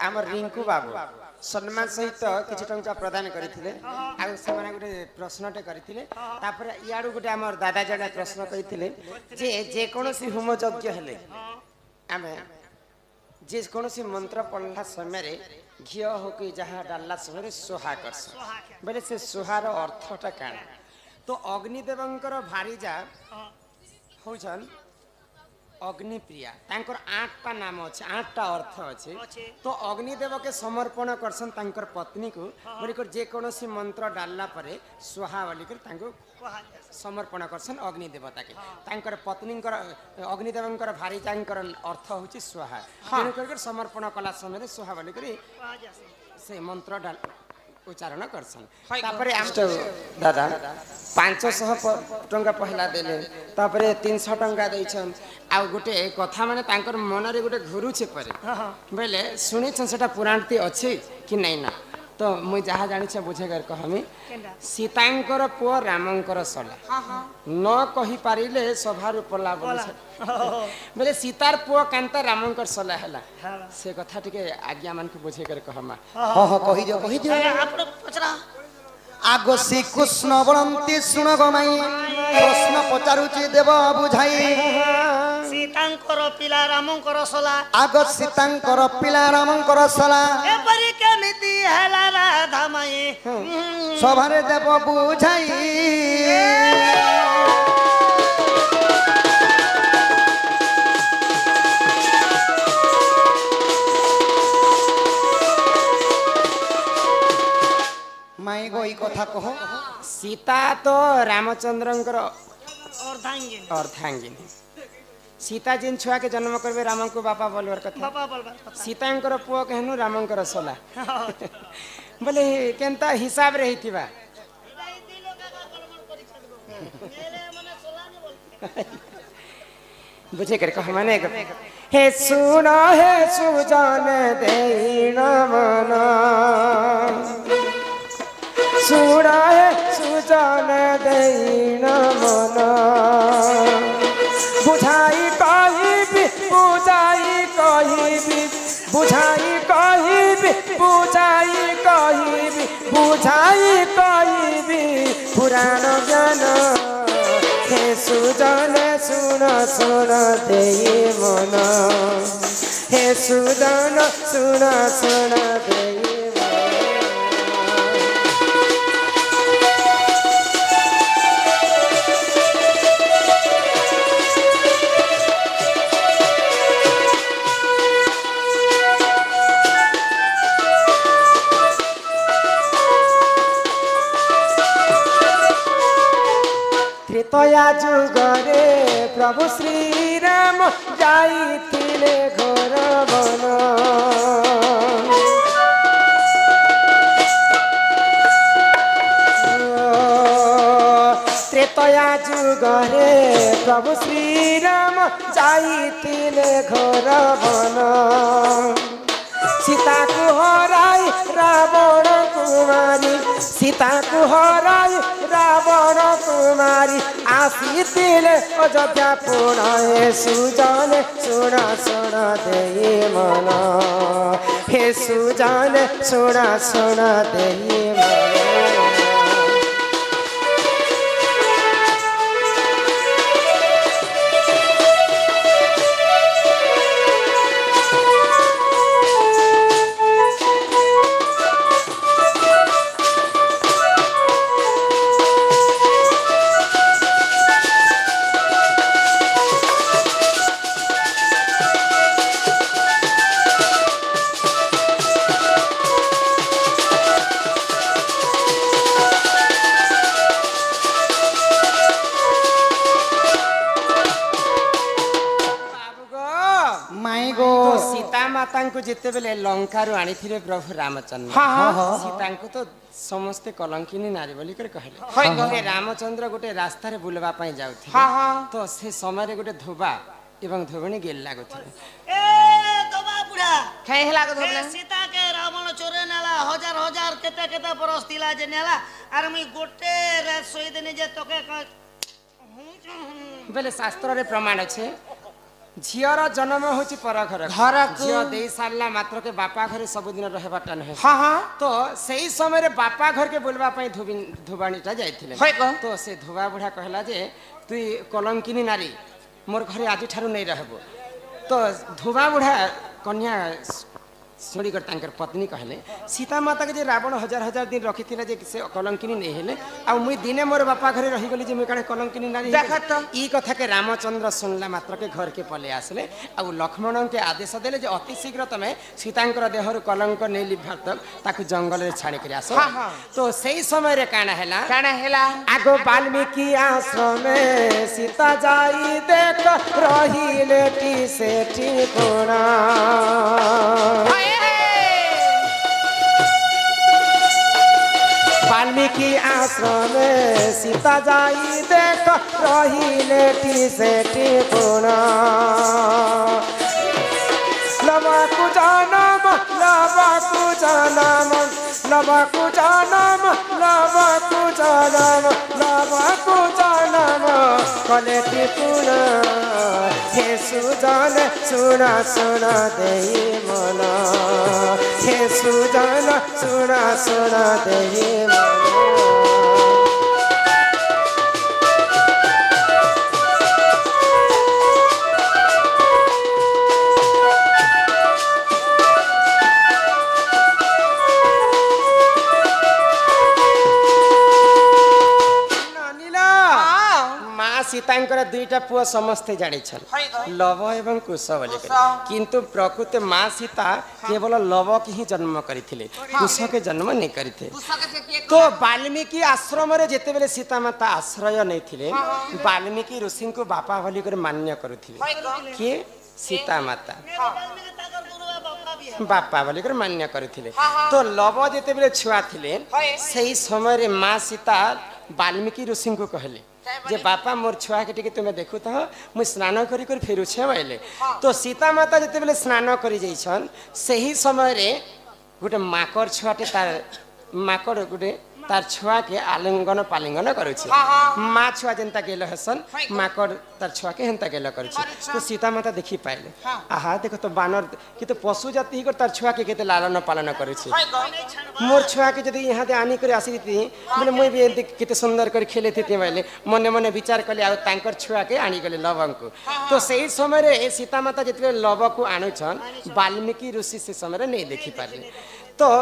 आम रिंकू बाबू सम्मान सहित किसी टंका प्रदान करते गोटे प्रश्नटे करते इाड़ू गोटे आम दादा जड़े प्रश्न करते जे जेकोसी होम यज्ञ हेले आम जेकोसी मंत्र पढ़ला समय घी हो कि जहाँ डालला समय सोहा करस बोले से सोहार अर्थटा काण तो अग्निदेवंकर भारीजा होचन अग्निप्रिया तांकर 8टा नाम अच्छे 8टा अर्थ अच्छे तो अग्निदेव के समर्पण करसन तांकर पत्नी को बोलिकर जेकोसी मंत्र डालला परे स्वाहा बोलिकर तांको समर्पण करसन अग्निदेवता के तांकर पत्नी अग्निदेवंकर भारीजांकर अर्थ होची स्वाहा तेणु कर समर्पण कला समय स्वाहा बोलिकर से मंत्र डाल उच्चारण करसन तापरे दादा 500 टंका पहला देले तापरे 300 टंका दैछन आ गोटे कथा माने तांकर मन रे गोटे घुरुछे परे बेले सुनिछन सेटा पुराणती अछि कि नै ना तो मुई जहाँ जानी छे बुझे कर कहमी सीतांकर पुओ रामंकर सला न कहि पारिले सभार पला बोले सीतार पुओ कांता रामंकर सला हला से कथा टिके आज्ञा मान को बुझे कर कहमा कहि दियो आपण पचरा आगो श्री कृष्ण बलंती सुन गमाई प्रश्न पचारुची देव बुझाई सीतांकर पिला रामंकर सला आगो सीतांकर पिला रामंकर सला एपरि केमिति हला राधा माई सभारे देव बुझाई माई गई कथा कहो सीता तो रामचंद्रंकर अर्धांगिनी सीता जिन छुआ के जन्म करबे राम को बापा बोलवर कथा सीतांकर पुओ कहनु रामंकर सला बोले केनता हिसाब रे हिथिबा बुझे कर कह माने हे सुन हे सुजान देन मना सुन हे सुजान देन मना बुझाई कहिबी बुझाई कहिबी बुझाई कहिबी बुझाई कहिबी बुझाई कहिबी पुराण ज्ञान हे सुजन सुन सुन देई मन हे सुजन सुन सुन देई त्रेतया जुगरे प्रभु श्री राम जाइथिले घोर वन त्रेतया जुगरे प्रभु श्री राम जाइथिले घोर वन सीता को हराई रावण कुमारी सीता को हराई रावण कुमारी आसीतिले अयोध्या पुणे सुजन सुन सुन देई मन हे सुजन सुन सुन देई मन को जिते बेले लंकारु आनी थिले प्रभु रामचंद्र सीता को तो समस्ते कलंकिनी नारी बोली कर कहले रामचंद्र गोटे रास्ता रे बुलवा पई जाउथि तो से समय रे गोटे धोबा एवं धोबणी गेल लागुथिले ए धोबा बुढ़ा खाइ हला को धोबला सीता के रावण चोरे नेला हजार हजार केते केते बरस दिला जे नेला आर मी गोटे रे सोई देने जे तोके बेले शास्त्र रे प्रमाण छे झीर जन्म होची पर घर घर को। झील दे सारला मात्र के बापा घरे सबुदिन रहबाटा नहे हाँ हाँ तो सही समय रे बापा घर के बोलबा पई धुबाणीटा जाइथिले होय को। तो से धुबा बुढ़ा कहला जे तुई कलंकिनी नारी मोर घरे आज ठारू नहीं रहबो तो धुबा बुढ़ा कन्या शुणी कर तांकर पत्नी कहले सीता माता के जे रावण हजार हजार दिन रखी थिला जे से कलंकिनी नहीं हेले आ मुई दिने मोर बापा घरे रही गली जे मुई काहे कलंकिनी नारी देखा तो। ई कथा के रामचंद्र सुनला मात्र के घर के पले आसले आ लक्ष्मण के आदेश देले जे अति शीघ्र तमे सीतांकर देहर कलंक नहीं लिभा तक ताकू जंगल रे छाड़ी कर आसो हाँ, हाँ। तो सही समय रे काना हैला काना हेला आगो वाल्मीकि आश्रम में सीता जाई देख रही लेटी से ठिकोना वाल्मीकि आश्रम में सीता जाई देख रही लेटी से ठिकोना लबाकु जानम लबाकु जानम लबाकु जानम लबाकु जानम लबाकु जानम कले टिपुना हे सुजन सुना सुना देहि मन हे सुजन सुना सुना देहि मन सीतांकर दुईटा पुआ समस्ते जानी लव एवं कुश बोले किंतु प्रकृत माँ सीता केवल लव की ही जन्म करथिले कुश के जन्म नहीं करथे तो वाल्मीकि आश्रम रे जेते बेले सीता माता आश्रय नहीं थिले वाल्मीकि ऋषि को बापा बोली कर मान्य करुथिले कि सीता माता बापा बोली कर मान्य करथिले तो लव जेते बेले छुआ थिले सही समय रे माँ सीता वाल्मीकि ऋषि को कहले जे बापा मोर छुआ के टिके तुमे देखु तो मुई स्नान करी कर फेरु छे बोले तो सीता माता जते बेले स्नान करी जाइछन सही समय रे गोटे माकर छुआटे तार माकर गोटे तार छुआ के आलिंगन पालिंगन करुछि माँ छुआ जेनता गेल हसन माकर तार छुआ के हेनता गेल करुछि तो सीता माता देखि पाइले आहा देखो तो बानर कि तो पशु जाति कर तार छुआ के केते लालन पालन करुछि मोर छुआ के जदी यहाँ दे आनी कर आसीती बोले मुई भी केते सुंदर कर खेले थी बोले मने मने विचार कले आ तांकर छुआ के आनी गले लवंग को तो सही समय रे सीता माता जते लव को आनुछन वाल्मीकि ऋषि से समय रे नहीं देखि पारले तो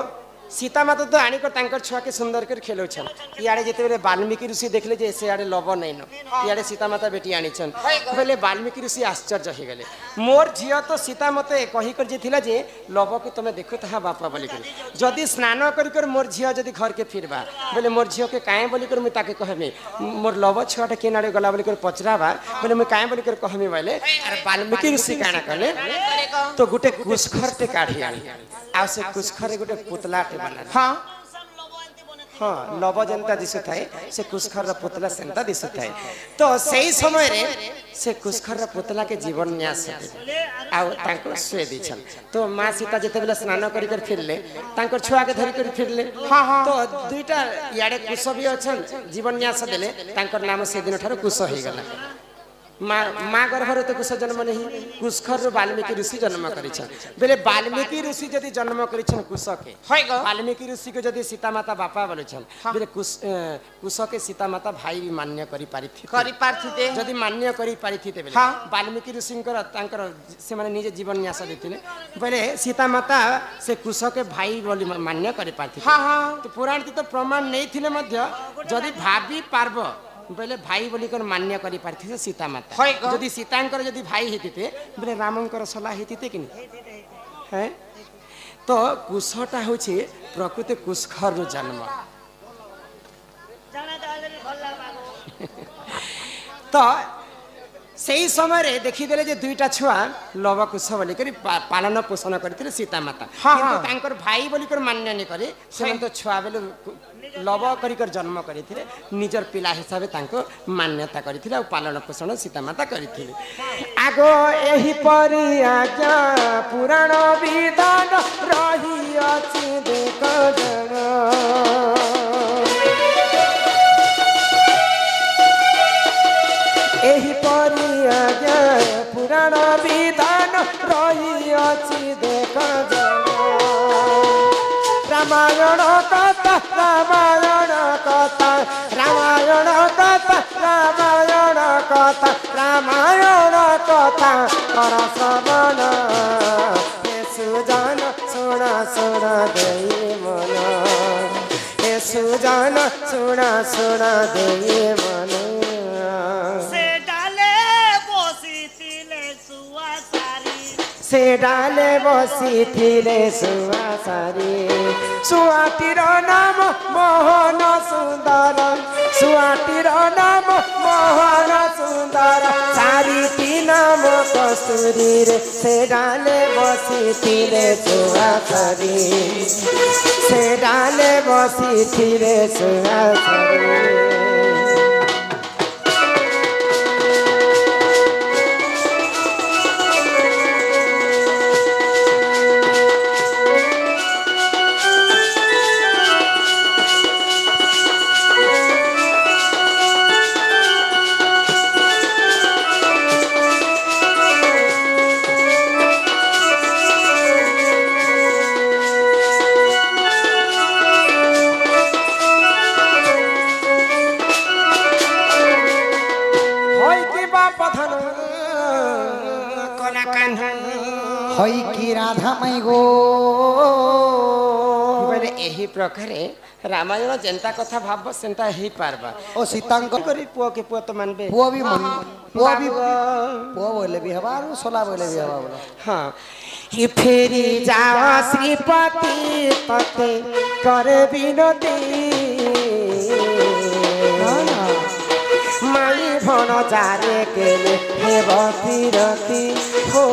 सीता माता तो आनी कर छुआ के सुंदर कर खेलुछन इयाडे जेते बेले वाल्मीकि ऋषि देखले जे से आडे लव नहीं न इयाडे सीता माता बेटी आनीछन बोले वाल्मीकि ऋषि आश्चर्य हो गले मोर झियो तो सीता मते कही कर जे थिला जे लव को तमे देखो ता बापा बोली कर जदी स्नान करी कर मोर झियो जदी घर के फिरबा बोले मोर झियो के काहे बोली कर मैं ताके कहबे मोर लव छुआटा के नाडे गला बोली कर पचराबा बोले मैं काहे बोली कर कहबे बोले अरे वाल्मीकि ऋषि काना कले तो गुटे कुशखरटे काढी आनी आ से कुशखरे गुटे पुतलाटे बना हाँ हाँ लव जनता दिशु थाए से कुशखर पुतला सेंता दिशु थाए तो सही समय रे से कुशखर पुतला के जीवन न्यास आ तांको सुए दिछन तो माँ सीता जते बेला स्नान करी कर फिरले तांकर छुआ के धरी कर फिरले हाँ हाँ तो दुईटा याडे कुश भी अछन जीवन न्यास देले तांकर नाम से दिन ठारो कुश होई गला माँ गर्भर तो कुश जन्म नहीं कुशखर वाल्मीकि ऋषि जन्म करिछन बेले वाल्मीकि ऋषि जदि जन्म करिछन कुश के वाल्मीकि ऋषि को जदि सीता माता बापा बोलेछन बेले कुश के सीता माता भाई भी मान्य करि पारिथिते जदि मान्य करि पारिथिते बेले वाल्मीकि ऋषिंकर तांकर से माने निजे जीवन न्यास देथिले बेले सीता माता से कुश के भाई बोली मान्य करि पारिथिते तो पुराण तो प्रमाण नहीं थिले मध्य जदि भाभी पार्व बोले भाई बोली कर मान्य करि पारथिते सीता माता जदि सीतांकर जदि भाई हेतिते बोले रामंकर सला हेतिते कि हैं तो कुशटा होछि प्रकृति कुशखर रो जन्म तो सही समय रे देखी देले जे दुईटा छुआ लव कुश बोली कर पालन पोषण करथिले सीता माता किंतु तांकर भाई बोली कर मान्य नहीं करे से तो छुआ बेले लव करी कर जन्म करथिले निजर पिला हिसाब तांको मान्यता करथिले और पालन पोषण सीता माता करथिले आगो एही परि आज्ञा पुराण विधान रही अछि देख जन एही परि आज्ञा पुराण রামায়ণ কথা রামায়ণ কথা রামায়ণ কথা রামায়ণ কথা রামায়ণ কথা কর শ্রবণ হে সুজন শুণ শুণ দেই মন হে সুজন শুণ শুণ দেই মন সে ডালে বসিছিলে সুয়াসারি সে ডালে বসিছিলে সুয়াসারি সুয়াটির নাম মোহন সুন্দর সুয়াটির নাম মোহন সুন্দর চারিটি নাম কস্তুরী রে সে ডালে বসিছিলে সুয়াসারি সে ডালে বসিছিলে সুয়াসারি হই কি রাধা মাই গো বলে ଏହି ପ୍ରକାରେ ରାମାୟଣ ଯେନ୍ତା କଥା ଭାବ ସେନ୍ତା ହେଇପାରବା ও সীতাঙ্ক କରି ପୁଅକେ ପୁଅ ତ ମାନବେ পুଅ ବି পুଅ বলে বি হবা আর সোলা বলে বি হবা বলো ହଁ हि फेरी जाओ श्रीपति तते करे बिनती माई भण जारे केले हे बतिरती हो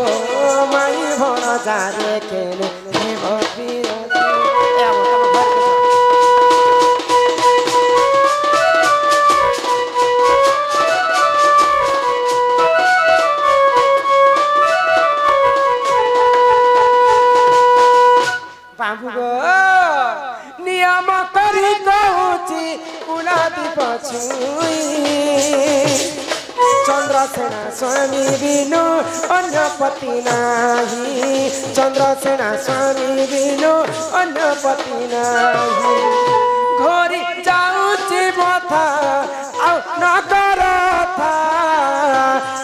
माई भण जारे केले हे बतिरती बाबू गो नियम करी कहूची कुलादीप छुई चंद्रसेना स्वामी बिनु अन्य पति नाही चंद्रसेना स्वामी बिनु अन्य पति नाही घोरी जाऊची मथा आउ नगर था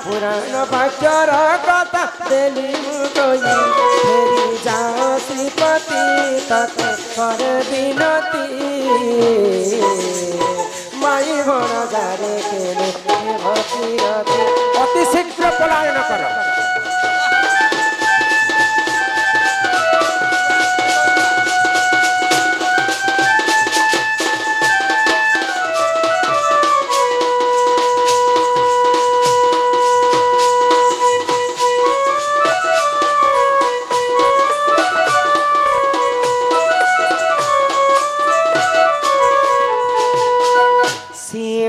पुराण वाक्यर कथा देली मुई फेरी जाओ श्रीपति तते कर बिनती माई भण जारे केले भतिरती अति शीघ्र पलायन कर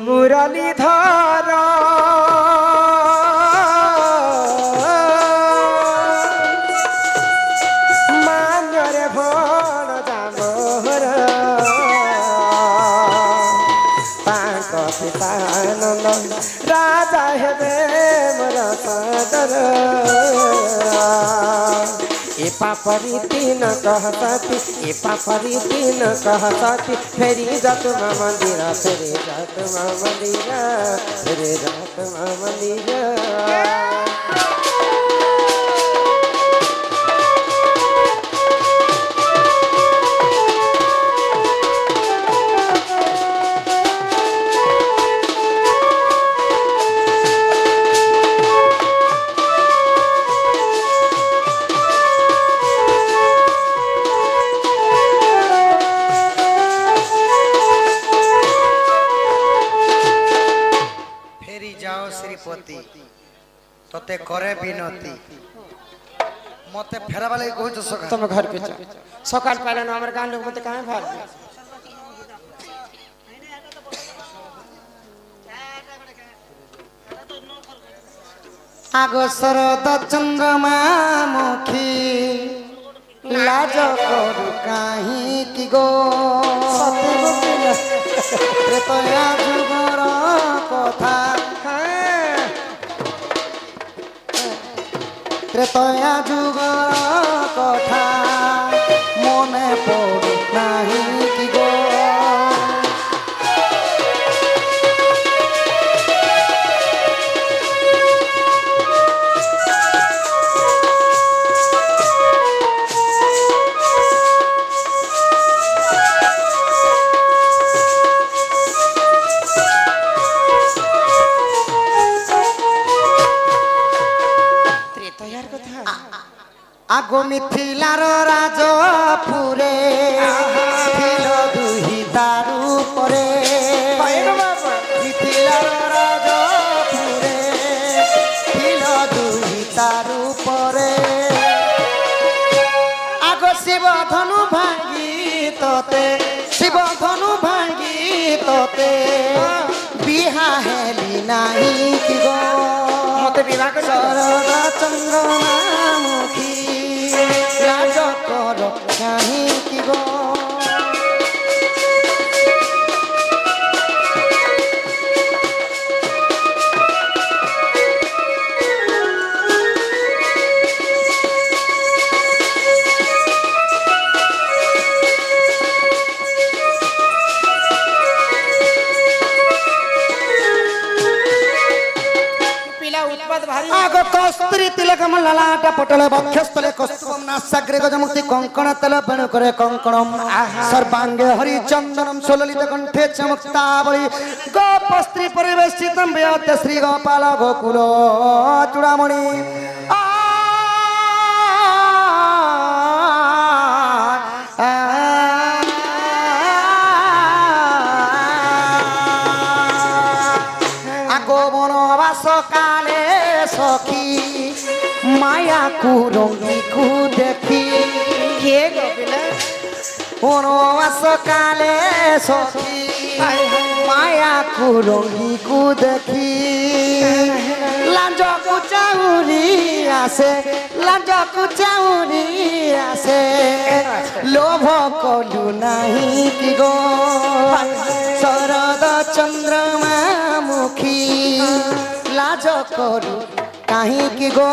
मुरलीधर मान्यरे भण जामर तांक पितानंद राजा हेबे मोर सदर ए पापरी न कहती ए पापरी न कहती फेरी जात मंदिर फेरी जात मंदिर फेरी जात मंदिर तते करे बिनती मते फेरा वाले कहू सका तुम घर पे सकाल पालन हमर गान लोग मते काहे भार आगो शरद चंद्रमा मुखी लाज करू काहे की गो त्रेतया जुगर कथा त्रेतया जुगर कथा मने पड़ू ना আগো মিথিলার রাজপুরে ছিল দুহি তার উপরে মিথিলার রাজপুরে ছিল দুহি তার উপরে আগো শিব ধনু ভাঙ্গি তোতে শিব ধনু ভাঙ্গি তোতে বিহা হেলি নাই কি গো মতে বিবাহ করে শরদা চন্দ্রমামুখী লাজ কর কাহিঁকি গো कस्तूरी तिलक ललाट पटल वक्षस्थले कस्तुभम नासाग्रे गजमुक्ति कंकण तल वेणु करे कंकणम सर्वांगे हरिचंदनम सुललित कंठे चमुक्तावली गोपस्त्री परिवेशितम व्योत श्री गोपाल गोकुल चूड़ामणि আগো বনবাস কালে সখী মায়া কুরঙ্গি কু দেখি কে গপিলা বনবাস কালে সখী মায়া কুরঙ্গি কু দেখি লাঞ্জ কুচাউরি আসে লাঞ্জ কুচাউরি আসে লোভ কলু নাহি কি গো শরদ চন্দ্রমা মুখী লাজ করু কাহিঁকি গো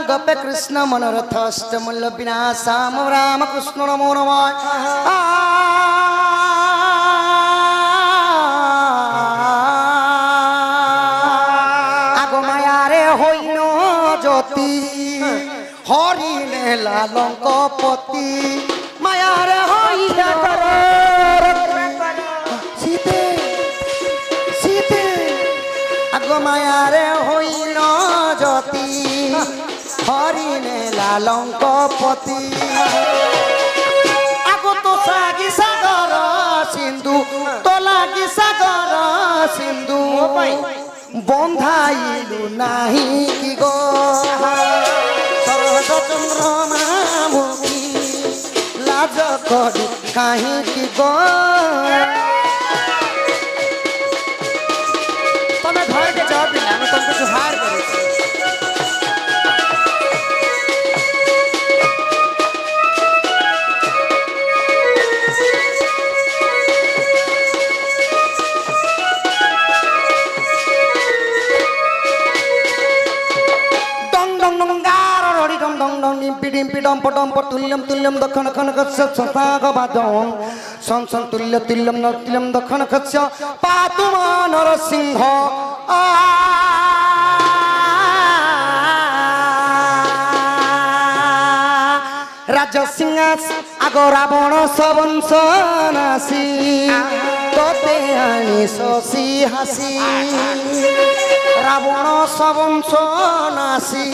गोपे कृष्ण मनोरथ अष्टमूल विनाशाम राम कृष्ण नमो नमः आगो माया रे होइल ज्योति हरि ने लालंक पति माया रे होइल सीते सीते आगो माया रे होइल ज्योति हरिणे लालंक पति आगो तो सागी सागर सिंधु तो लागी सागर सिंधु बंधाइलु नाही कि गो शरद चंद्रमा मुखी लाज करू काहे कि गो तमे घर के जवाब दिला मैं तुमको जुहार करू पिडिम पिडम पटम तुल्यम तुल्यम दक्षिण खनकस्य सताग बादम संसन तुल्य तुल्यम नृत्यम दक्षिण खस्य पातुमा नरसिंह राजसिंहास आगो रावण सबंश नासी तोते आनी शशि हासी रावण सबंश नासी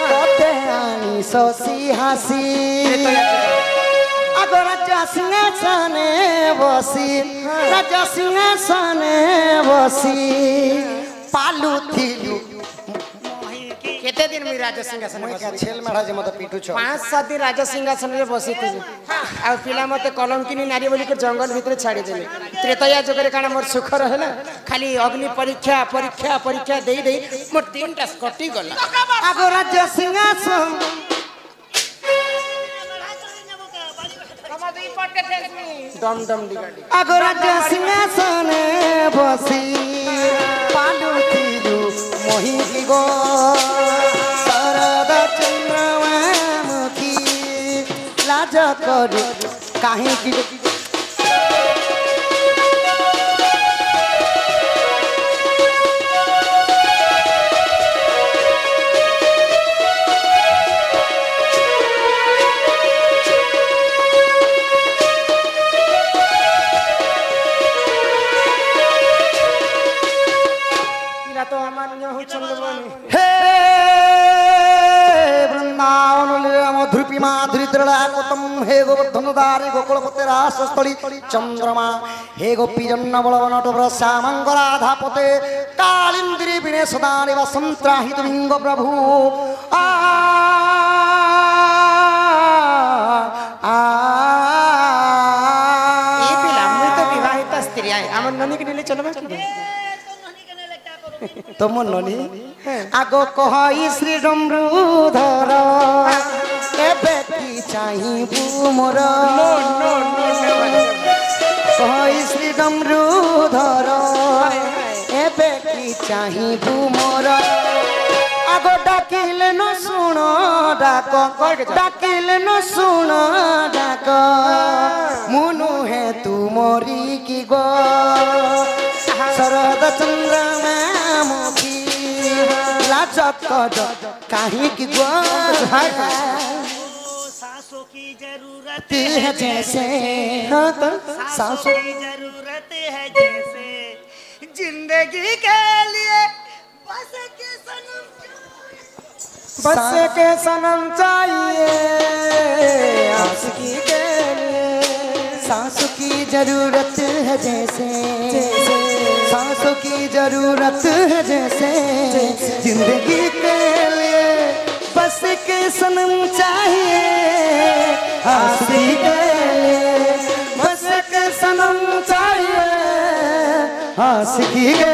तोते आनी शशि हासी आगो राजा सिंहासने बसी राजा सिंहासने बसी पालुथिलु केते दिन में राजा सिंहासन बसी छेल मेढ़ा जे मत पीटू छ 5-7 दिन राजा सिंहासन रे बसी थी आ पिला मते कलंकिनी नारी बोली के जंगल भीतर छाड़ी देले त्रेतया जगरे काना मोर सुख रहला खाली अग्नि परीक्षा परीक्षा परीक्षा देई देई मोर 3टा कटी गला आगो राजा सिंहासन डम डम डिगाडी आगो राजा सिंहासने बसी पालुथिलु मोहि गो शरद चंद्रमा मुखी लाज करू काहे कि চন্দ্রমণি হে বৃন্দাবন লীলা মধুরী মাধুরী ত্রলা কতম হে গোবর্ধন দারি গোকুলপতে রাসস্থলী চন্দ্রমা হে গোপী জন্য বলবনট শ্যামঙ্গরাধাপতে কালিন্দ্রী বিনে সদা নিবাসন্ত্রাহিত লিঙ্গ প্রভু এই পিলা মুই তো বিবাহিত স্ত্রী আমার ননীকে নিলে চলবে কি তোমার ননী আগ কহই শ্রী ডম্রুধর এবে কি চাহিবু মোর কহই শ্রী ডম্রুধর এবে কি চাহিবু মোর আগ ডাকিলে ন শুণ ডাক ডাকিলে ন শুণ ডাক মুনু হে তুমরি কি গো শরদ চন্দ্রমা মুখী লাজক কাহিকি গো सासों की जरूरत है जैसे सासों की जरूरत है जैसे जिंदगी के लिए बस के सनम बस के सनम चाहिए आशिकी के लिए सांसों की जरूरत है जैसे सांसों की जरूरत है जैसे जिंदगी के लिए बस के सनम चाहिए आशिकी के लिए बस के सनम चाहिए आशिकी के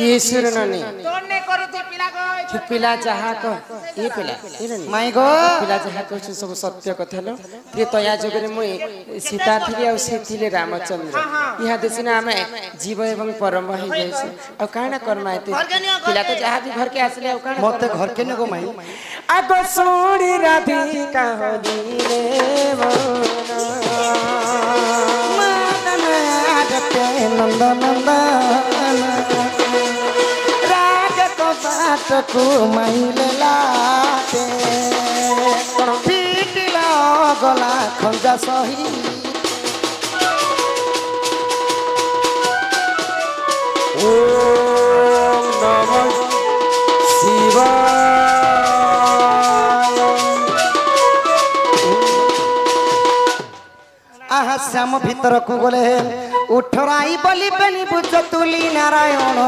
ईश्वर ननी तोड़ने करो तो पिला को पिला चाहा को ये पिला माई गो पिला चाहा को सब सत्य कथा लो ये तया जगरे मुई सीता थिले और से थिले रामचंद्र यहाँ देसिना हमें जीव एवं परम हो जाइसे और काना कर्मा एते पिला तो जहाँ भी घर के आसले और काना मते घर के नको माई आगो सोड़ी राधिका हो दिले मदन आगते नंद नंदन राग को बात को माइले लाते पीटिला गला खंजा सही ओम नमः शिवाय आहा श्याम भीतर को गले उठराई बलि बनी बुझ तुली नारायण